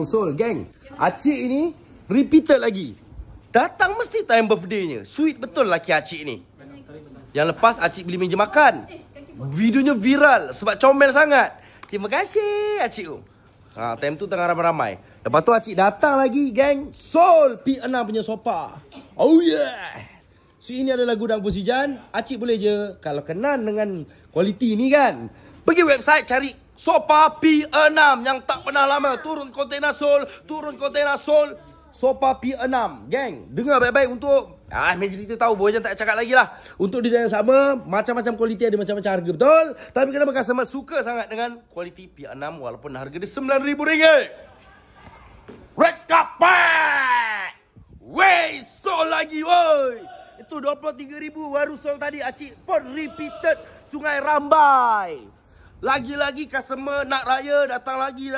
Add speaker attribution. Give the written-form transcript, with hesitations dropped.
Speaker 1: Sol, geng. Acik ini repeated lagi. Datang mesti time birthday-nya. Sweet betul laki Acik ni. Yang lepas Acik beli meja makan. Videonya viral sebab comel sangat. Terima kasih Acik tu. Time tu tengah ramai-ramai. Lepas tu Acik datang lagi, geng. Sol P6 punya sofa. Oh yeah. So ini adalah gudang Pusijan. Acik boleh je, kalau kenal dengan kualiti ni kan, pergi website cari sofa P6 yang tak pernah lama. Turun kontena Sol, sofa P6. Geng, dengar baik-baik untuk Majoriti tahu, boleh jangan tak cakap lagi lah. Untuk desain yang sama, macam-macam kualiti, ada macam-macam harga, betul? Tapi kenapa customer suka sangat dengan kualiti P6 walaupun harga dia RM9,000? Red carpet! Wey, Sol lagi, woi! Itu 23,000 baru Sol tadi. Acik pun repeated Sungai Rambai. Lagi-lagi customer nak raya, datang lagi.